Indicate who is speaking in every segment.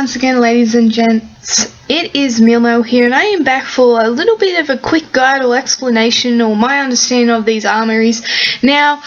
Speaker 1: once again, ladies and gents, it is Milmo here, and I am back for a little bit of a quick guide or explanation or my understanding of these armories. Now,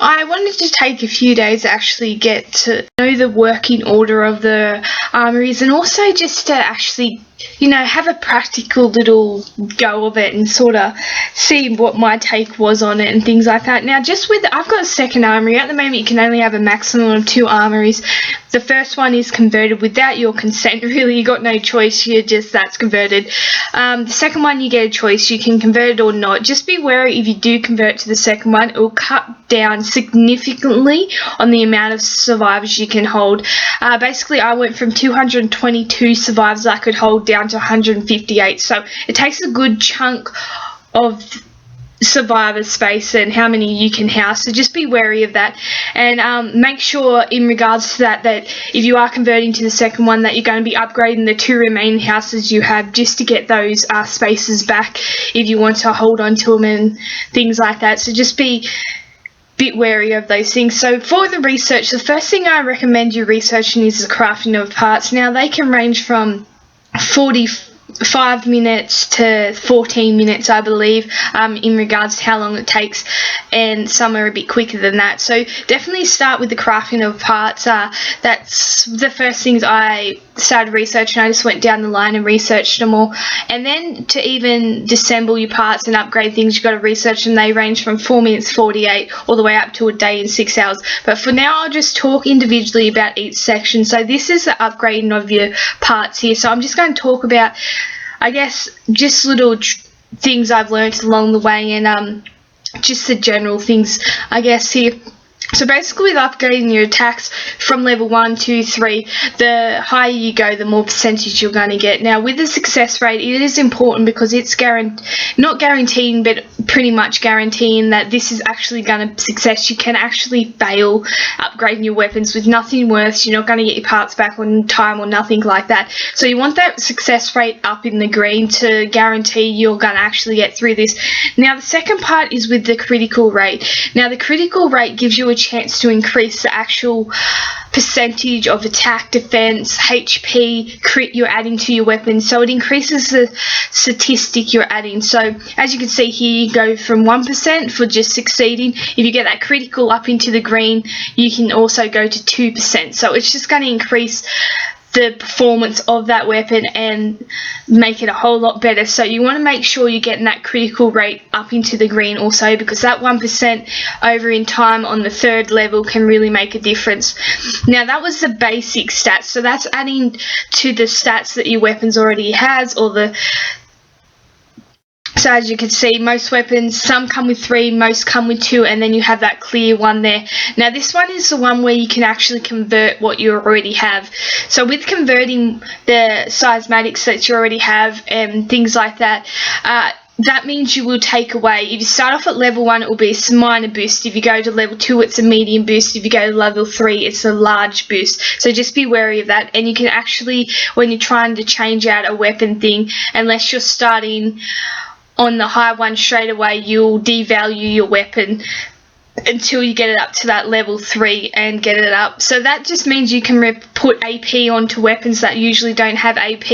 Speaker 1: I wanted to take a few days to actually get to know the working order of the armories, and also just to actually, have a practical little go of it and sort of see what my take was on it and things like that. Now, I've got a second armory. At the moment, you can only have a maximum of 2 armories. The first one is converted without your consent, really. You got no choice, that's converted. The second one, you get a choice, you can convert it or not. Just be wary, if you do convert to the second one, it will cut down significantly on the amount of survivors you can hold. Basically, I went from 222 survivors I could hold down to 158, so it takes a good chunk of survivor space and how many you can house, so just be wary of that, and make sure in regards to that if you are converting to the second one, that you're going to be upgrading the 2 remaining houses you have just to get those spaces back if you want to hold on to them and things like that. So just be bit wary of those things. So for the research, the first thing I recommend you researching is the crafting of parts. Now, they can range from 45 minutes to 14 minutes, I believe, in regards to how long it takes, and some are a bit quicker than that. So definitely start with the crafting of parts. That's the first things I started researching. I just went down the line and researched them all, and then to even disassemble your parts and upgrade things, you've got to research, and they range from 4 minutes 48 all the way up to a day and 6 hours. But for now, I'll just talk individually about each section. So this is the upgrading of your parts here, so I'm just going to talk about, I guess, just little things I've learnt along the way, and just the general things, I guess, here. So basically, with upgrading your attacks from level 1, 2, 3, the higher you go, the more percentage you're going to get. Now, with the success rate, it is important because it's not guaranteeing, but pretty much guaranteeing that this is actually going to success. You can actually fail upgrading your weapons with nothing worse. You're not going to get your parts back on time or nothing like that. So you want that success rate up in the green to guarantee you're going to actually get through this. Now, the second part is with the critical rate. Now, the critical rate gives you a chance to increase the actual percentage of attack, defense, HP, crit you're adding to your weapon. So it increases the statistic you're adding. So as you can see here, you go from 1% for just succeeding. If you get that critical up into the green, you can also go to 2%. So it's just going to increase the performance of that weapon and make it a whole lot better. So you want to make sure you're getting that critical rate up into the green also, because that 1% over in time on the 3rd level can really make a difference. Now, that was the basic stats, so that's adding to the stats that your weapons already has, so as you can see, most weapons, some come with 3, most come with 2, and then you have that clear one there. Now, this one is the one where you can actually convert what you already have. So with converting the seismatics that you already have and things like that, that means you will take away, if you start off at level 1, it will be a minor boost. If you go to level 2, it's a medium boost. If you go to level 3, it's a large boost. So just be wary of that. And you can actually, when you're trying to change out a weapon thing, unless you're starting on the high one straight away, you'll devalue your weapon until you get it up to that level 3 and get it up. So that just means you can put AP onto weapons that usually don't have AP.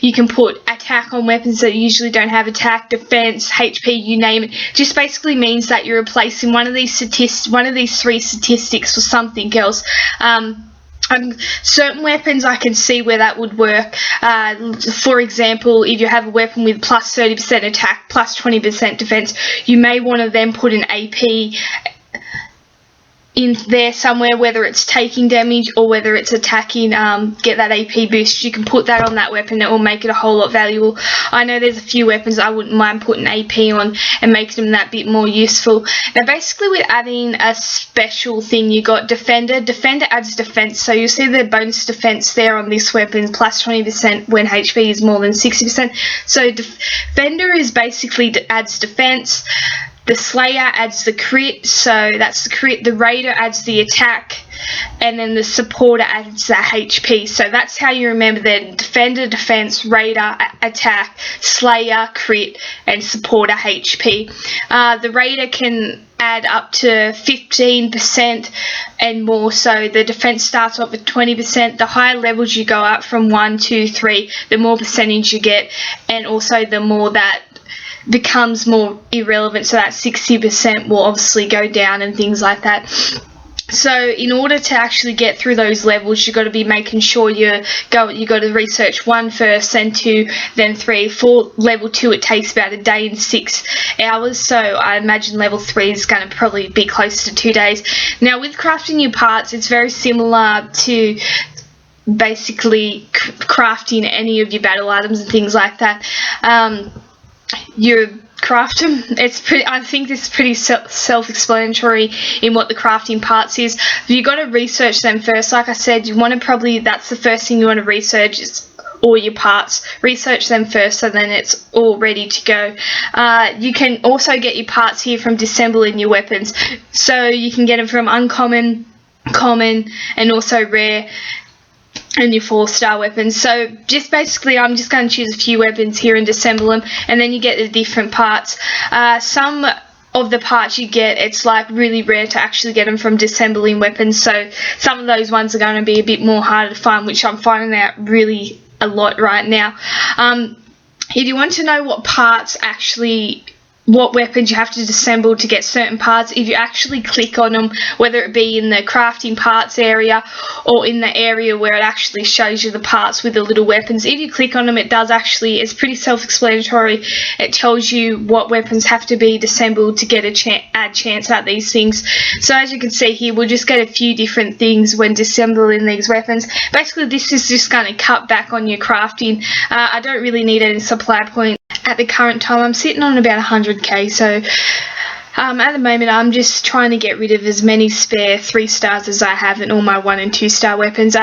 Speaker 1: You can put attack on weapons that usually don't have attack, defense, HP, you name it. Just basically means that you're replacing one of these 3 statistics for something else. Certain weapons I can see where that would work. For example, if you have a weapon with plus 30% attack, plus 20% defense, you may want to then put an AP in there somewhere, whether it's taking damage or whether it's attacking, get that AP boost. You can put that on that weapon. It will make it a whole lot valuable. I know there's a few weapons I wouldn't mind putting AP on and making them that bit more useful. Now, basically, with adding a special thing, you got Defender. Defender adds defense, so you'll see the bonus defense there on this weapon, plus 20% when HP is more than 60%. So Defender is basically adds defense, the Slayer adds the crit, so that's the crit. The Raider adds the attack, and then the Supporter adds the HP. So that's how you remember the Defender, Defense, Raider, Attack, Slayer, crit, and Supporter HP. The Raider can add up to 15% and more, so the defense starts off at 20%. The higher levels you go up from 1, 2, 3, the more percentage you get, and also the more that becomes more irrelevant, so that 60% will obviously go down and things like that. So in order to actually get through those levels, you've got to be making sure you got to research 1 first, then 2, then 3. For level 2 it takes about a day and 6 hours, so I imagine level 3 is going to probably be close to 2 days. Now with crafting your parts, it's very similar to basically crafting any of your battle items and things like that. You craft them. I think this is pretty self-explanatory in what the crafting parts is. You got to research them first. Like I said, you want to that's the first thing you want to research is all your parts. Research them first, so then it's all ready to go. You can also get your parts here from disassembling your weapons. So you can get them from uncommon, common, and also rare, and your 4-star weapons. So just basically I'm just going to choose a few weapons here and disassemble them, and then you get the different parts. Some of the parts you get, it's like really rare to actually get them from disassembling weapons, so some of those ones are going to be a bit more harder to find, which I'm finding out really a lot right now. If you want to know what weapons you have to disassemble to get certain parts, if you actually click on them, whether it be in the crafting parts area or in the area where it actually shows you the parts with the little weapons, if you click on them, it's pretty self-explanatory. It tells you what weapons have to be disassembled to get add chance at these things. So as you can see here, we'll just get a few different things when disassembling these weapons. Basically this is just going to cut back on your crafting. I don't really need any supply points at the current time. I'm sitting on about 100k, so at the moment I'm just trying to get rid of as many spare 3 stars as I have in all my 1 and 2 star weapons.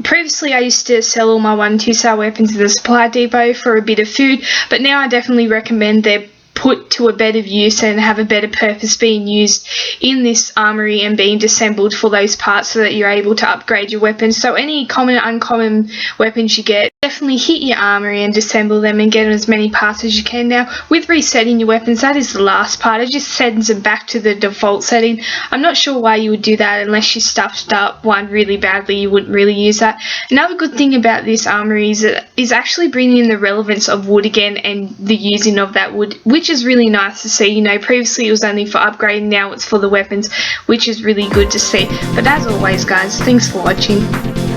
Speaker 1: Previously I used to sell all my 1 and 2 star weapons at the supply depot for a bit of food, but now I definitely recommend they're put to a better use and have a better purpose being used in this armory and being disassembled for those parts, so that you're able to upgrade your weapons. So any common and uncommon weapons you get, definitely hit your armory and disassemble them and get as many parts as you can. Now with resetting your weapons, that is the last part. It just sends them back to the default setting. I'm not sure why you would do that unless you stuffed up one really badly. You wouldn't really use that. Another good thing about this armory is actually bringing in the relevance of wood again and the using of that wood, which is really nice to see. You know, previously it was only for upgrading, now it's for the weapons, which is really good to see. But as always guys, thanks for watching.